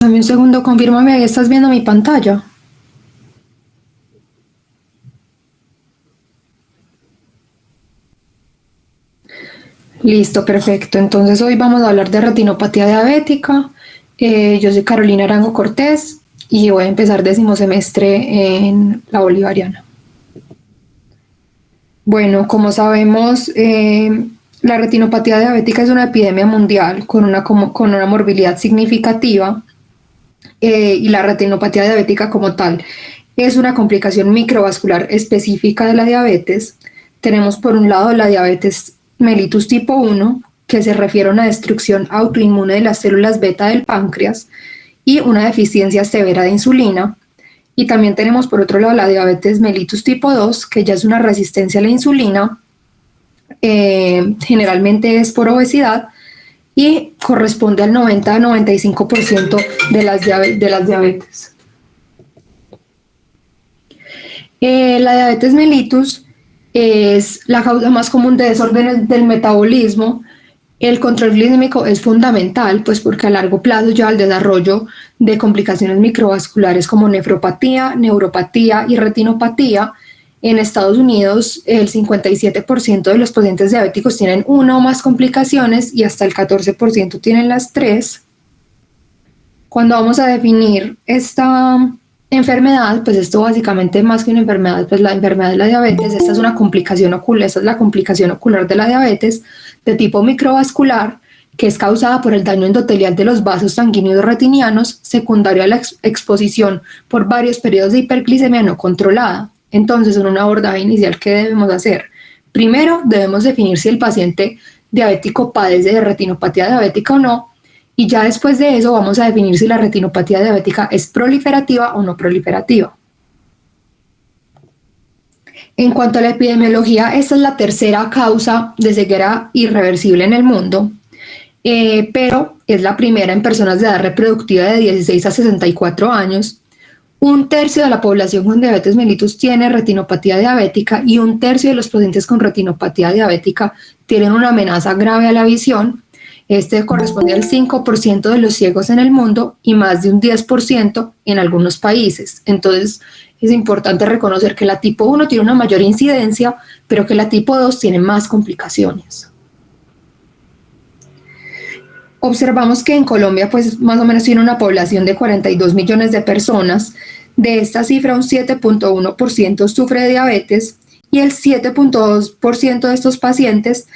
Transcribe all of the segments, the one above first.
Dame un segundo, confírmame, ahí estás viendo mi pantalla. Listo, perfecto. Entonces hoy vamos a hablar de retinopatía diabética. Yo soy Carolina Arango Cortés y voy a empezar 10º semestre en la Bolivariana. Bueno, como sabemos, la retinopatía diabética es una epidemia mundial con una morbilidad significativa, y la retinopatía diabética como tal es una complicación microvascular específica de la diabetes. Tenemos por un lado la diabetes mellitus tipo 1, que se refiere a una destrucción autoinmune de las células beta del páncreas y una deficiencia severa de insulina. Y también tenemos por otro lado la diabetes mellitus tipo 2, que ya es una resistencia a la insulina, generalmente es por obesidad y corresponde al 90-95% de las diabetes. La diabetes mellitus es la causa más común de desórdenes del metabolismo. El control glicémico es fundamental, pues porque a largo plazo lleva al desarrollo de complicaciones microvasculares como nefropatía, neuropatía y retinopatía. En Estados Unidos, el 57% de los pacientes diabéticos tienen una o más complicaciones y hasta el 14% tienen las tres. Cuando vamos a definir esta enfermedad, pues esto básicamente más que una enfermedad, pues la enfermedad de la diabetes, esta es una complicación ocular, esta es la complicación ocular de la diabetes de tipo microvascular, que es causada por el daño endotelial de los vasos sanguíneos retinianos, secundario a la exposición por varios periodos de hiperglicemia no controlada. Entonces, en un abordaje inicial, ¿qué debemos hacer? Primero, debemos definir si el paciente diabético padece de retinopatía diabética o no, y ya después de eso vamos a definir si la retinopatía diabética es proliferativa o no proliferativa. En cuanto a la epidemiología, esta es la tercera causa de ceguera irreversible en el mundo, pero es la primera en personas de edad reproductiva de 16 a 64 años. Un tercio de la población con diabetes mellitus tiene retinopatía diabética y un tercio de los pacientes con retinopatía diabética tienen una amenaza grave a la visión. Este corresponde al 5% de los ciegos en el mundo y más de un 10% en algunos países. Entonces, es importante reconocer que la tipo 1 tiene una mayor incidencia, pero que la tipo 2 tiene más complicaciones. Observamos que en Colombia, pues más o menos tiene una población de 42 millones de personas. De esta cifra, un 7.1% sufre de diabetes y el 7.2% de estos pacientes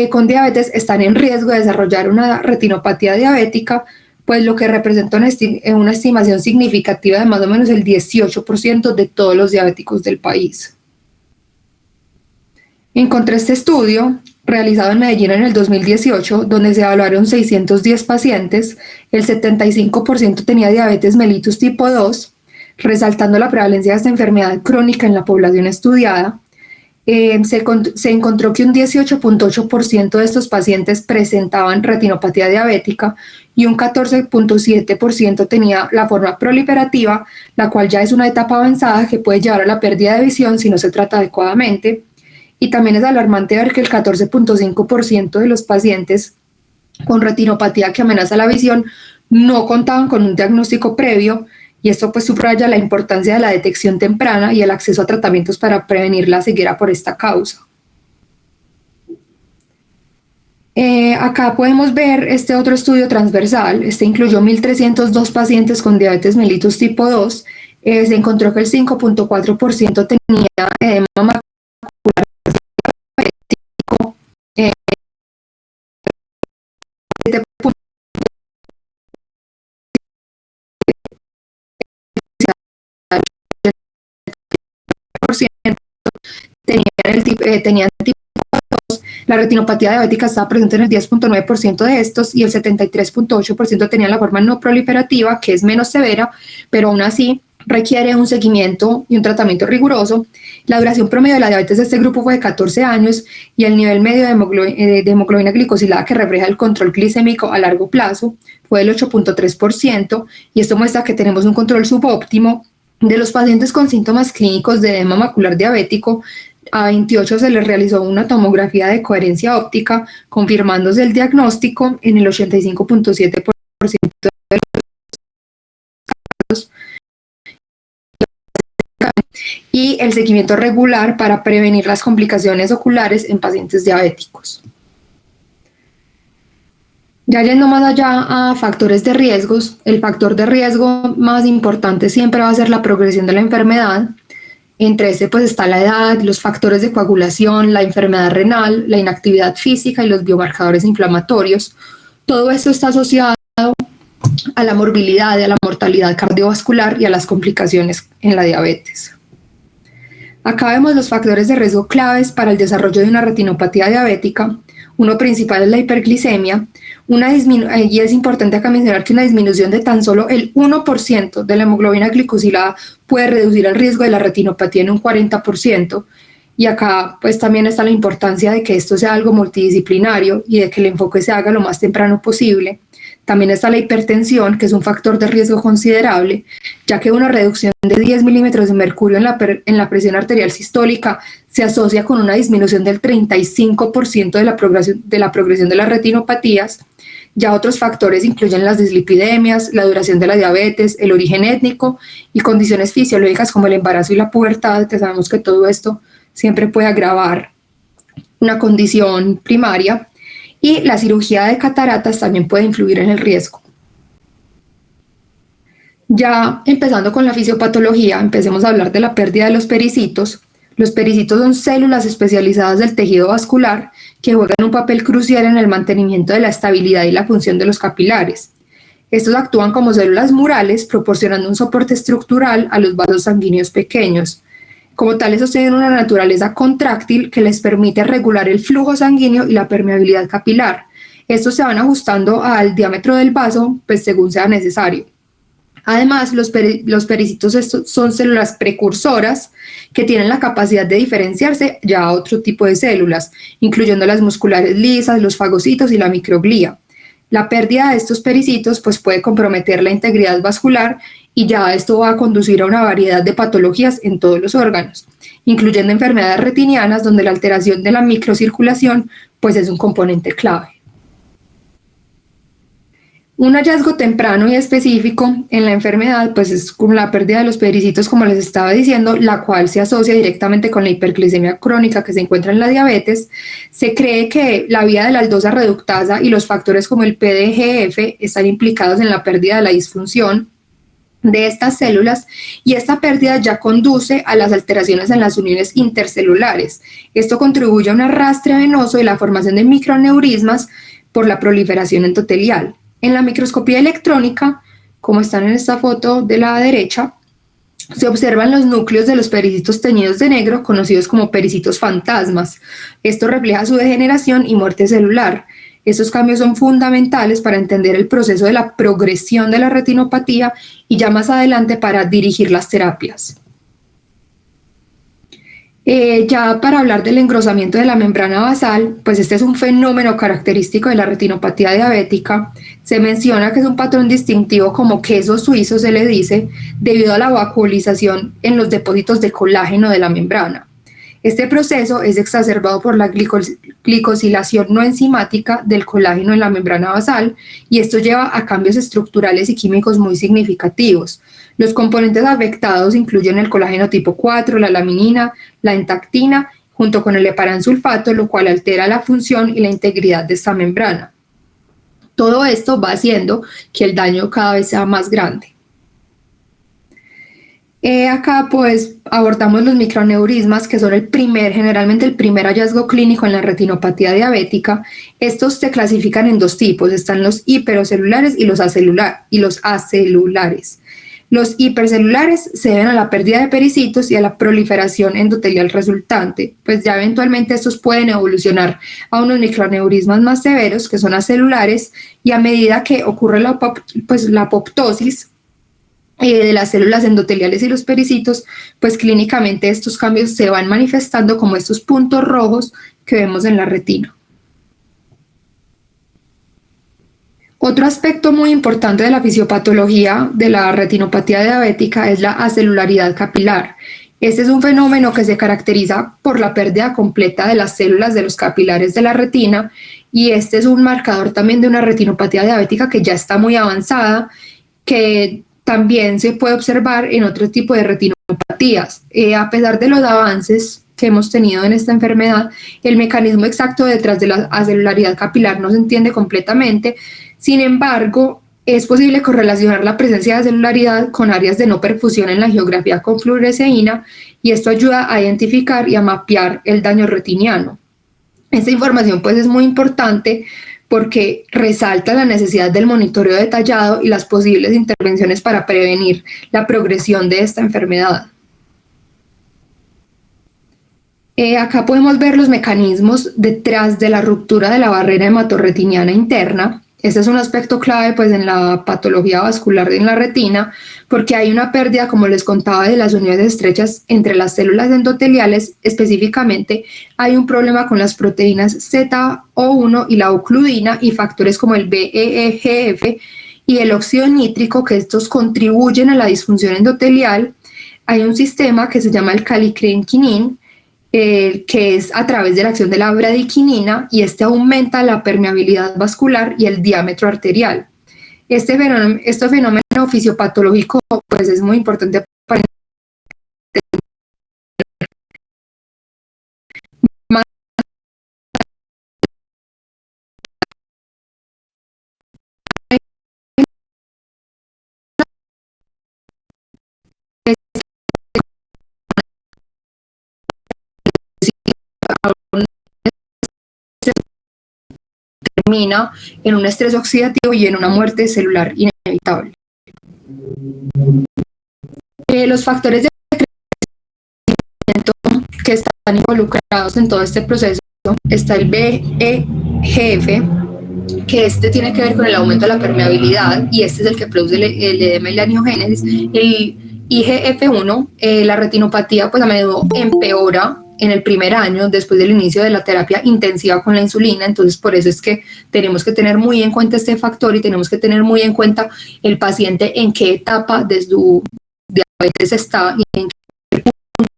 con diabetes están en riesgo de desarrollar una retinopatía diabética, pues lo que representa una estimación significativa de más o menos el 18% de todos los diabéticos del país. Encontré este estudio realizado en Medellín en el 2018, donde se evaluaron 610 pacientes. El 75% tenía diabetes mellitus tipo 2, resaltando la prevalencia de esta enfermedad crónica en la población estudiada. Se encontró que un 18.8% de estos pacientes presentaban retinopatía diabética y un 14.7% tenía la forma proliferativa, la cual ya es una etapa avanzada que puede llevar a la pérdida de visión si no se trata adecuadamente. Y también es alarmante ver que el 14.5% de los pacientes con retinopatía que amenaza la visión no contaban con un diagnóstico previo, y esto pues subraya la importancia de la detección temprana y el acceso a tratamientos para prevenir la ceguera por esta causa. Acá podemos ver este otro estudio transversal. Este incluyó 1.302 pacientes con diabetes mellitus tipo 2. Se encontró que el 5.4% tenía edema macular diabético, 7.0% tenían tipo 2. La retinopatía diabética estaba presente en el 10.9% de estos y el 73.8% tenían la forma no proliferativa, que es menos severa, pero aún así requiere un seguimiento y un tratamiento riguroso. La duración promedio de la diabetes de este grupo fue de 14 años y el nivel medio de hemoglobina glicosilada, que refleja el control glicémico a largo plazo, fue del 8.3%, y esto muestra que tenemos un control subóptimo. De los pacientes con síntomas clínicos de edema macular diabético, a 28 se les realizó una tomografía de coherencia óptica, confirmándose el diagnóstico en el 85.7% de y el seguimiento regular para prevenir las complicaciones oculares en pacientes diabéticos. Ya yendo más allá a factores de riesgos, el factor de riesgo más importante siempre va a ser la progresión de la enfermedad. Entre este pues está la edad, los factores de coagulación, la enfermedad renal, la inactividad física y los biomarcadores inflamatorios. Todo esto está asociado a la morbilidad, a la mortalidad cardiovascular y a las complicaciones en la diabetes. Acá vemos los factores de riesgo claves para el desarrollo de una retinopatía diabética. Uno principal es la hiperglicemia, y es importante acá mencionar que una disminución de tan solo el 1% de la hemoglobina glicosilada puede reducir el riesgo de la retinopatía en un 40%, y acá pues también está la importancia de que esto sea algo multidisciplinario y de que el enfoque se haga lo más temprano posible. También está la hipertensión, que es un factor de riesgo considerable, ya que una reducción de 10 milímetros de mercurio en la presión arterial sistólica se asocia con una disminución del 35% de la progresión de las retinopatías. Ya otros factores incluyen las dislipidemias, la duración de la diabetes, el origen étnico y condiciones fisiológicas como el embarazo y la pubertad, que sabemos que todo esto siempre puede agravar una condición primaria. Y la cirugía de cataratas también puede influir en el riesgo. Ya empezando con la fisiopatología, empecemos a hablar de la pérdida de los pericitos. Los pericitos son células especializadas del tejido vascular que juegan un papel crucial en el mantenimiento de la estabilidad y la función de los capilares. Estos actúan como células murales, proporcionando un soporte estructural a los vasos sanguíneos pequeños. Como tales, sostienen una naturaleza contráctil que les permite regular el flujo sanguíneo y la permeabilidad capilar. Estos se van ajustando al diámetro del vaso, pues según sea necesario. Además, los pericitos son células precursoras que tienen la capacidad de diferenciarse ya a otro tipo de células, incluyendo las musculares lisas, los fagocitos y la microglía. La pérdida de estos pericitos pues, puede comprometer la integridad vascular y ya esto va a conducir a una variedad de patologías en todos los órganos, incluyendo enfermedades retinianas donde la alteración de la microcirculación pues, es un componente clave. Un hallazgo temprano y específico en la enfermedad pues es como la pérdida de los pericitos, como les estaba diciendo, la cual se asocia directamente con la hiperglicemia crónica que se encuentra en la diabetes. Se cree que la vía de la aldosa reductasa y los factores como el PDGF están implicados en la pérdida de la disfunción de estas células, y esta pérdida ya conduce a las alteraciones en las uniones intercelulares. Esto contribuye a un arrastre venoso y la formación de microaneurismas por la proliferación endotelial. En la microscopía electrónica, como están en esta foto de la derecha, se observan los núcleos de los pericitos teñidos de negro, conocidos como pericitos fantasmas. Esto refleja su degeneración y muerte celular. Estos cambios son fundamentales para entender el proceso de la progresión de la retinopatía y ya más adelante para dirigir las terapias. Ya para hablar del engrosamiento de la membrana basal, pues este es un fenómeno característico de la retinopatía diabética. Se menciona que es un patrón distintivo como queso suizo, se le dice, debido a la vacuolización en los depósitos de colágeno de la membrana. Este proceso es exacerbado por la glicosilación no enzimática del colágeno en la membrana basal, y esto lleva a cambios estructurales y químicos muy significativos. Los componentes afectados incluyen el colágeno tipo 4, la laminina, la entactina, junto con el heparansulfato, lo cual altera la función y la integridad de esta membrana. Todo esto va haciendo que el daño cada vez sea más grande. Acá pues abordamos los microaneurismas, que son generalmente el primer hallazgo clínico en la retinopatía diabética. Estos se clasifican en dos tipos: están los hiperocelulares y los acelulares. Los hipercelulares se deben a la pérdida de pericitos y a la proliferación endotelial resultante. Pues ya eventualmente estos pueden evolucionar a unos microaneurismas más severos, que son acelulares, y a medida que ocurre la apoptosis de las células endoteliales y los pericitos, pues clínicamente estos cambios se van manifestando como estos puntos rojos que vemos en la retina. Otro aspecto muy importante de la fisiopatología de la retinopatía diabética es la acelularidad capilar. Este es un fenómeno que se caracteriza por la pérdida completa de las células de los capilares de la retina, y este es un marcador también de una retinopatía diabética que ya está muy avanzada, que también se puede observar en otro tipo de retinopatías retinopatías. A pesar de los avances que hemos tenido en esta enfermedad, el mecanismo exacto detrás de la acelularidad capilar no se entiende completamente. Sin embargo, es posible correlacionar la presencia de celularidad con áreas de no perfusión en la angiografía con fluoresceína, y esto ayuda a identificar y a mapear el daño retiniano. Esta información pues es muy importante porque resalta la necesidad del monitoreo detallado y las posibles intervenciones para prevenir la progresión de esta enfermedad. Acá podemos ver los mecanismos detrás de la ruptura de la barrera hematorretiniana interna. Este es un aspecto clave pues, en la patología vascular en la retina, porque hay una pérdida, como les contaba, de las uniones estrechas entre las células endoteliales. Específicamente, hay un problema con las proteínas ZO1 y la ocludina y factores como el BEGF y el óxido nítrico, que estos contribuyen a la disfunción endotelial. Hay un sistema que se llama el kallikrein-kinin, que es a través de la acción de la bradiquinina, y este aumenta la permeabilidad vascular y el diámetro arterial. Este fenómeno fisiopatológico pues, es muy importante para más termina en un estrés oxidativo y en una muerte celular inevitable. Los factores de crecimiento que están involucrados en todo este proceso está el BEGF, que este tiene que ver con el aumento de la permeabilidad, y este es el que produce el edema y la angiogénesis. El IGF-1, la retinopatía pues a menudo empeora en el primer año después del inicio de la terapia intensiva con la insulina. Entonces por eso es que tenemos que tener muy en cuenta este factor y tenemos que tener muy en cuenta el paciente en qué etapa de su diabetes está y en qué punto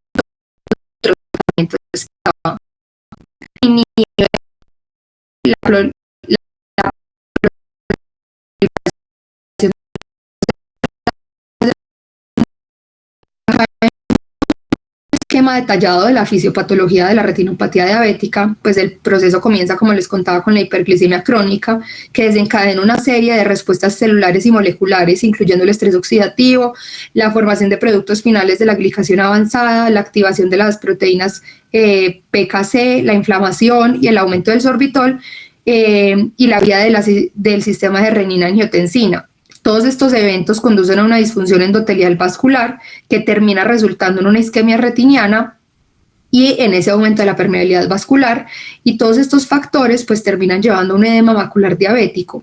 de tratamiento está. Y la esquema detallado de la fisiopatología de la retinopatía diabética, pues el proceso comienza, como les contaba, con la hiperglicemia crónica, que desencadena una serie de respuestas celulares y moleculares, incluyendo el estrés oxidativo, la formación de productos finales de la glicación avanzada, la activación de las proteínas PKC, la inflamación y el aumento del sorbitol, y la vía del sistema de renina-angiotensina. Todos estos eventos conducen a una disfunción endotelial vascular que termina resultando en una isquemia retiniana y en ese aumento de la permeabilidad vascular, y todos estos factores pues terminan llevando a un edema macular diabético.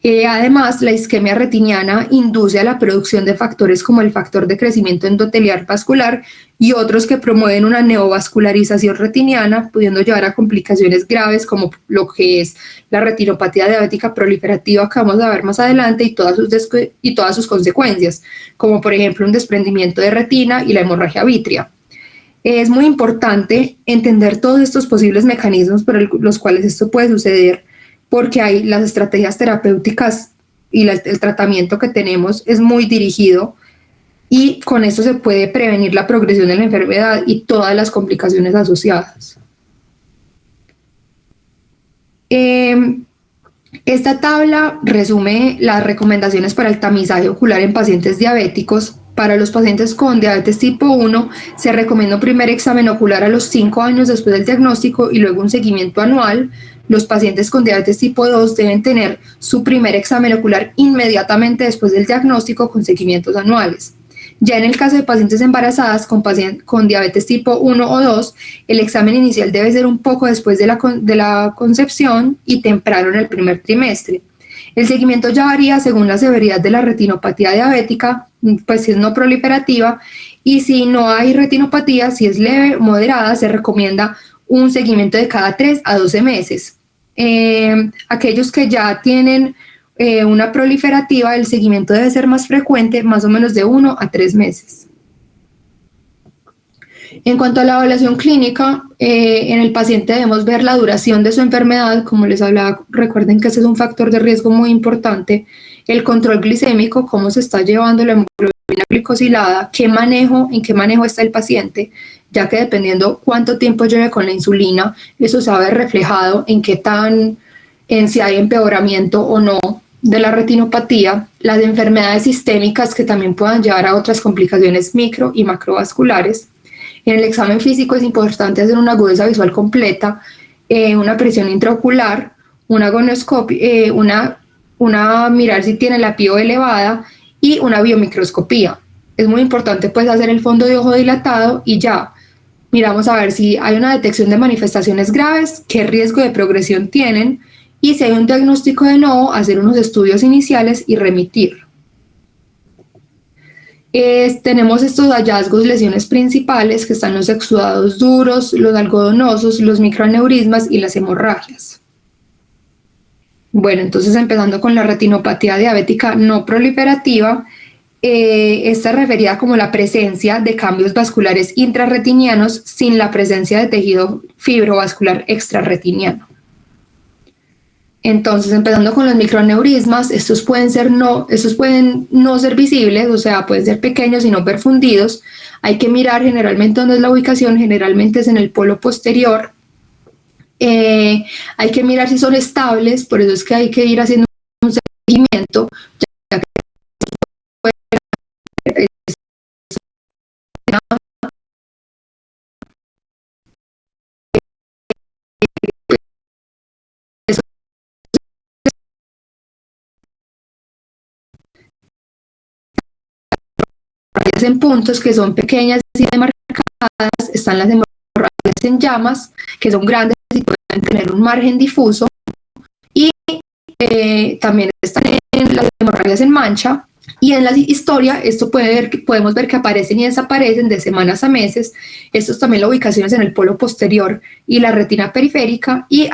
Además, la isquemia retiniana induce a la producción de factores como el factor de crecimiento endotelial vascular y otros que promueven una neovascularización retiniana, pudiendo llevar a complicaciones graves como lo que es la retinopatía diabética proliferativa, que vamos a ver más adelante, y todas sus consecuencias, como por ejemplo un desprendimiento de retina y la hemorragia vítrea. Es muy importante entender todos estos posibles mecanismos por los cuales esto puede suceder, porque hay las estrategias terapéuticas y el tratamiento que tenemos es muy dirigido, y con esto se puede prevenir la progresión de la enfermedad y todas las complicaciones asociadas. Esta tabla resume las recomendaciones para el tamizaje ocular en pacientes diabéticos. Para los pacientes con diabetes tipo 1 se recomienda un primer examen ocular a los 5 años después del diagnóstico y luego un seguimiento anual. Los pacientes con diabetes tipo 2 deben tener su primer examen ocular inmediatamente después del diagnóstico con seguimientos anuales. Ya en el caso de pacientes embarazadas con diabetes tipo 1 o 2, el examen inicial debe ser un poco después de la concepción y temprano en el primer trimestre. El seguimiento ya varía según la severidad de la retinopatía diabética, pues si es no proliferativa, y si no hay retinopatía, si es leve o moderada, se recomienda un seguimiento de cada 3 a 12 meses. Aquellos que ya tienen una proliferativa, el seguimiento debe ser más frecuente, más o menos de 1 a 3 meses. En cuanto a la evaluación clínica, en el paciente debemos ver la duración de su enfermedad. Como les hablaba, recuerden que ese es un factor de riesgo muy importante. El control glicémico, cómo se está llevando la hemoglobina glicosilada, en qué manejo está el paciente, ya que dependiendo cuánto tiempo lleve con la insulina, eso se va a ver reflejado en si hay empeoramiento o no de la retinopatía, las enfermedades sistémicas que también puedan llevar a otras complicaciones micro y macrovasculares. En el examen físico es importante hacer una agudeza visual completa, una presión intraocular, una agonoscopia, mirar si tiene la PIO elevada y una biomicroscopía. Es muy importante pues hacer el fondo de ojo dilatado y ya miramos a ver si hay una detección de manifestaciones graves, qué riesgo de progresión tienen y si hay un diagnóstico de nuevo, hacer unos estudios iniciales y remitir. Tenemos estos hallazgos, lesiones principales, que están los exudados duros, los algodonosos, los microaneurismas y las hemorragias. Bueno, entonces empezando con la retinopatía diabética no proliferativa, esta es referida como la presencia de cambios vasculares intrarretinianos sin la presencia de tejido fibrovascular extrarretiniano. Entonces, empezando con los microaneurismas, estos pueden no ser visibles, o sea, pueden ser pequeños y no perfundidos. Hay que mirar generalmente dónde es la ubicación, generalmente es en el polo posterior. Hay que mirar si son estables, por eso es que hay que ir haciendo un seguimiento, ya que en puntos que son pequeñas y demarcadas, están las hemorragias en llamas, que son grandes y pueden tener un margen difuso, y también están en las hemorragias en mancha, y en la historia podemos ver que aparecen y desaparecen de semanas a meses. Estos también la ubicación es en el polo posterior y la retina periférica, y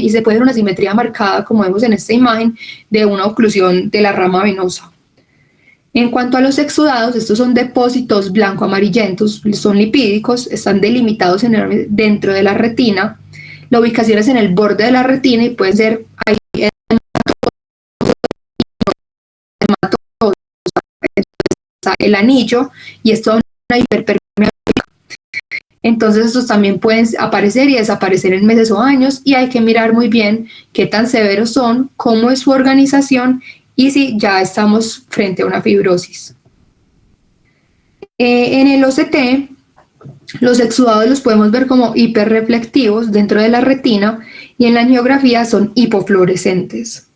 se puede ver una simetría marcada, como vemos en esta imagen, de una oclusión de la rama venosa. En cuanto a los exudados, estos son depósitos blanco-amarillentos, son lipídicos, están delimitados dentro de la retina. La ubicación es en el borde de la retina y pueden ser ahí el anillo, y esto da una hiperpermeabilidad. Entonces estos también pueden aparecer y desaparecer en meses o años, y hay que mirar muy bien qué tan severos son, cómo es su organización y si ya estamos frente a una fibrosis. En el OCT, los exudados los podemos ver como hiperreflectivos dentro de la retina, y en la angiografía son hipofluorescentes.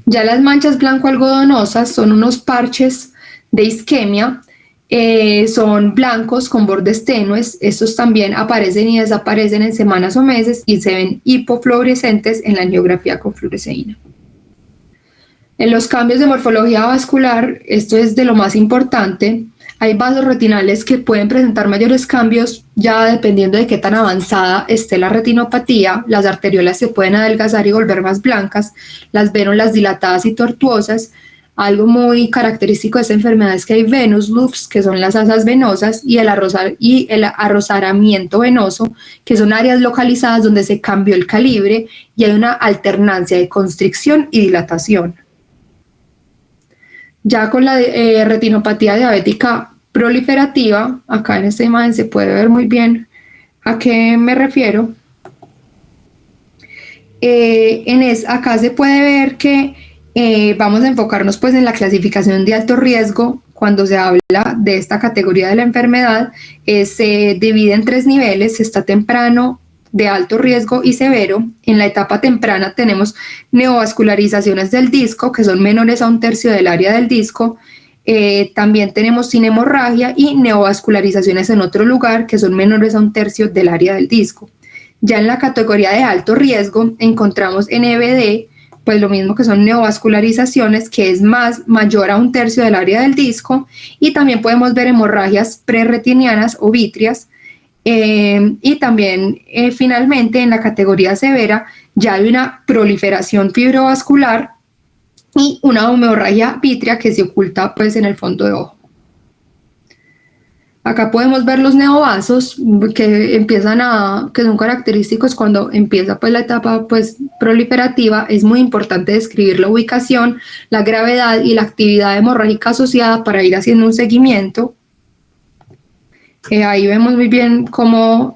Ya las manchas blanco-algodonosas son unos parches de isquemia, son blancos con bordes tenues. Estos también aparecen y desaparecen en semanas o meses y se ven hipofluorescentes en la angiografía con fluoresceína. En los cambios de morfología vascular, esto es de lo más importante. Hay vasos retinales que pueden presentar mayores cambios ya dependiendo de qué tan avanzada esté la retinopatía. Las arteriolas se pueden adelgazar y volver más blancas, las vénulas dilatadas y tortuosas. Algo muy característico de esta enfermedad es que hay venous loops, que son las asas venosas, y el arrozaramiento venoso, que son áreas localizadas donde se cambió el calibre y hay una alternancia de constricción y dilatación. Ya con la retinopatía diabética proliferativa, acá en esta imagen se puede ver muy bien a qué me refiero. Acá se puede ver que vamos a enfocarnos pues en la clasificación de alto riesgo. Cuando se habla de esta categoría de la enfermedad, se divide en 3 niveles: está temprano, de alto riesgo y severo. En la etapa temprana tenemos neovascularizaciones del disco, que son menores a 1/3 del área del disco. También tenemos sin hemorragia y neovascularizaciones en otro lugar, que son menores a 1/3 del área del disco. Ya en la categoría de alto riesgo encontramos NVD, pues lo mismo, que son neovascularizaciones, que es mayor a 1/3 del área del disco, y también podemos ver hemorragias prerretinianas o vítreas. Y también finalmente en la categoría severa ya hay una proliferación fibrovascular y una hemorragia vítrea que se oculta pues en el fondo de ojo. Acá podemos ver los neovasos que son característicos cuando empieza pues la etapa pues proliferativa. Es muy importante describir la ubicación, la gravedad y la actividad hemorrágica asociada para ir haciendo un seguimiento. Ahí vemos muy bien cómo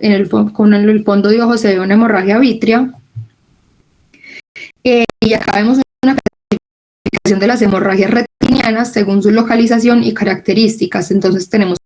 con el fondo de ojo se ve una hemorragia vítrea. Y acá vemos una clasificación de las hemorragias retinianas según su localización y características. Entonces tenemos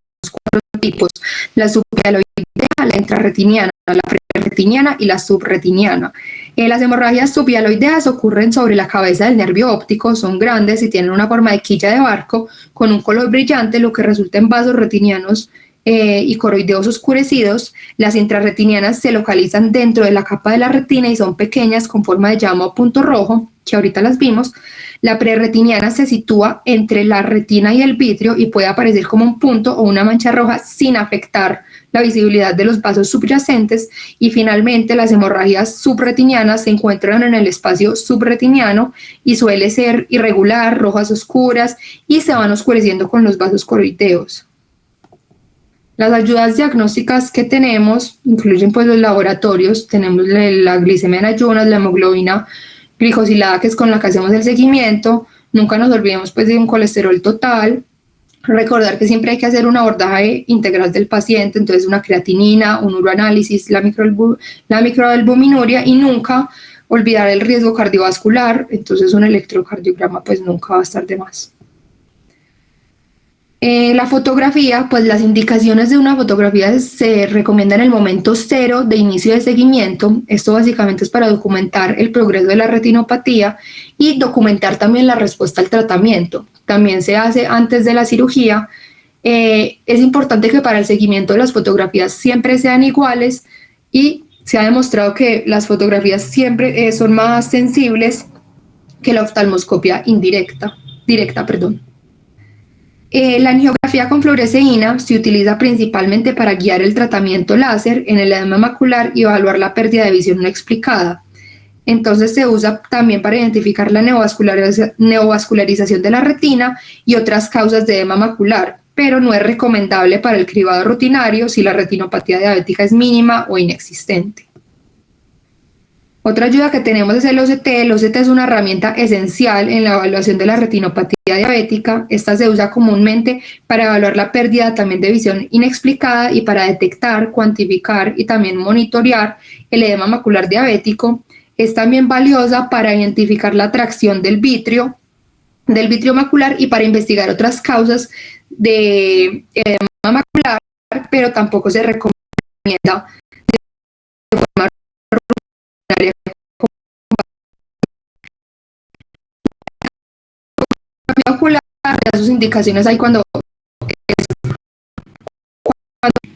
4 tipos: la subhialoidea, la intrarretiniana, la preretiniana y la subretiniana. Las hemorragias subhialoideas ocurren sobre la cabeza del nervio óptico, son grandes y tienen una forma de quilla de barco con un color brillante, lo que resulta en vasos retinianos y coroideos oscurecidos. Las intrarretinianas se localizan dentro de la capa de la retina y son pequeñas con forma de llama o punto rojo, que ahorita las vimos. La preretiniana se sitúa entre la retina y el vitrio y puede aparecer como un punto o una mancha roja sin afectar la visibilidad de los vasos subyacentes. Y finalmente las hemorragias subretinianas se encuentran en el espacio subretiniano y suele ser irregular, rojas oscuras y se van oscureciendo con los vasos coroideos. Las ayudas diagnósticas que tenemos incluyen pues los laboratorios. Tenemos la glicemia en ayunas, la hemoglobina glicosilada, que es con la que hacemos el seguimiento. Nunca nos olvidemos pues de un colesterol total. Recordar que siempre hay que hacer un abordaje integral del paciente, entonces una creatinina, un uroanálisis, la microalbuminuria, y nunca olvidar el riesgo cardiovascular. Entonces un electrocardiograma pues nunca va a estar de más. La fotografía, pues las indicaciones de una fotografía se recomiendan en el momento cero de inicio de seguimiento. Esto básicamente es para documentar el progreso de la retinopatía y documentar también la respuesta al tratamiento. También se hace antes de la cirugía. Es importante que para el seguimiento de las fotografías siempre sean iguales, y se ha demostrado que las fotografías siempre son más sensibles que la oftalmoscopia directa. La angiografía con fluoresceína se utiliza principalmente para guiar el tratamiento láser en el edema macular y evaluar la pérdida de visión no explicada. Entonces se usa también para identificar la neovascularización de la retina y otras causas de edema macular, pero no es recomendable para el cribado rutinario si la retinopatía diabética es mínima o inexistente. Otra ayuda que tenemos es el OCT. El OCT es una herramienta esencial en la evaluación de la retinopatía diabética. Esta se usa comúnmente para evaluar la pérdida también de visión inexplicada y para detectar, cuantificar y también monitorear el edema macular diabético. Es también valiosa para identificar la atracción del vitrio macular y para investigar otras causas de edema macular, pero tampoco se recomienda de forma rutinaria. Ocular, sus indicaciones hay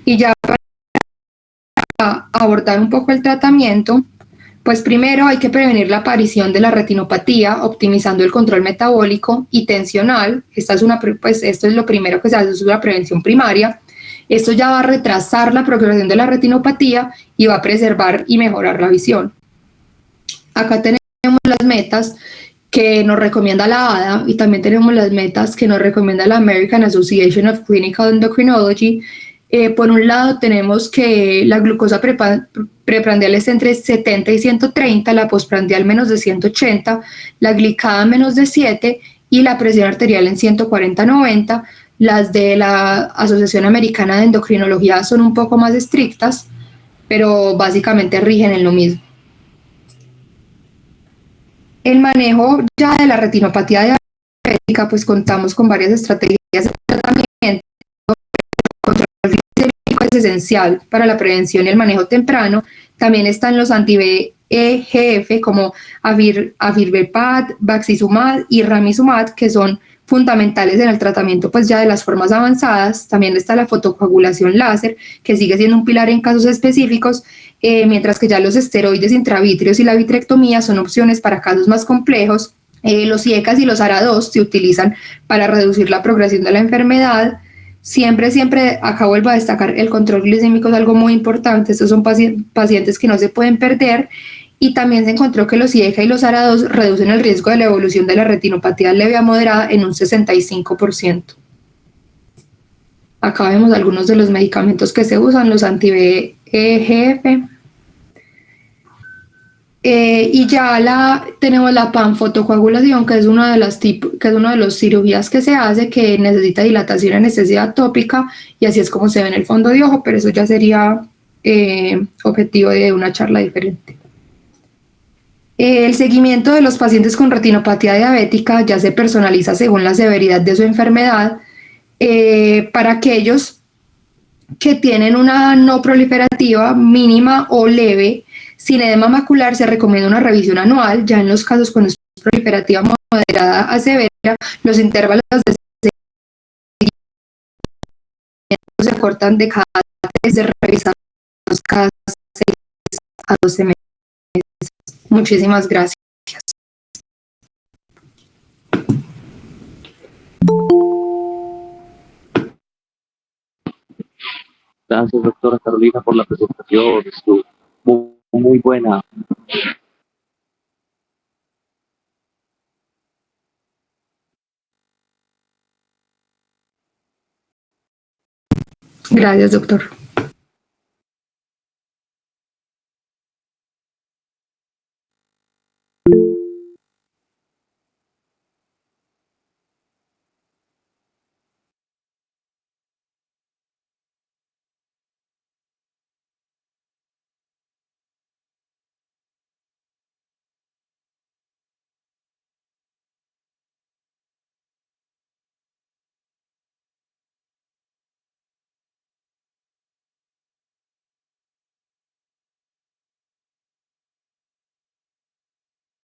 y ya para abordar un poco el tratamiento, pues primero hay que prevenir la aparición de la retinopatía optimizando el control metabólico y tensional. Esto es lo primero que se hace, es una prevención primaria. Esto ya va a retrasar la progresión de la retinopatía y va a preservar y mejorar la visión. Acá tenemos las metas que nos recomienda la ADA y también tenemos las metas que nos recomienda la American Association of Clinical Endocrinology. Por un lado tenemos que la glucosa preprandial es entre 70 y 130, la postprandial menos de 180, la glicada menos de 7 y la presión arterial en 140/90. Las de la Asociación Americana de Endocrinología son un poco más estrictas, pero básicamente rigen en lo mismo. El manejo ya de la retinopatía diabética, pues contamos con varias estrategias de tratamiento. El control glicémico es esencial para la prevención y el manejo temprano. También están los anti-VEGF como Avirvepad, Baxizumab y Ramizumab, que son fundamentales en el tratamiento pues ya de las formas avanzadas. También está la fotocoagulación láser, que sigue siendo un pilar en casos específicos, mientras que ya los esteroides intravítreos y la vitrectomía son opciones para casos más complejos. Los IECAS y los ARA2 se utilizan para reducir la progresión de la enfermedad. Siempre, acá vuelvo a destacar, el control glicémico es algo muy importante. Estos son pacientes que no se pueden perder. Y también se encontró que los IECA y los ARA2 reducen el riesgo de la evolución de la retinopatía leve a moderada en un 65%. Acá vemos algunos de los medicamentos que se usan, los anti-VEGF. Y ya tenemos la panfotocoagulación, que es una de las cirugías que se hace, que necesita dilatación y anestesia tópica, y así es como se ve en el fondo de ojo, pero eso ya sería objetivo de una charla diferente. El seguimiento de los pacientes con retinopatía diabética ya se personaliza según la severidad de su enfermedad. Para aquellos que tienen una no proliferativa mínima o leve, sin edema macular, se recomienda una revisión anual. Ya en los casos con proliferativa moderada a severa, los intervalos de seguimiento se acortan de cada 3 de revisar cada 6 a 12 meses. Muchísimas gracias. Gracias, doctora Carolina, por la presentación. Estuvo muy buena. Gracias, doctor.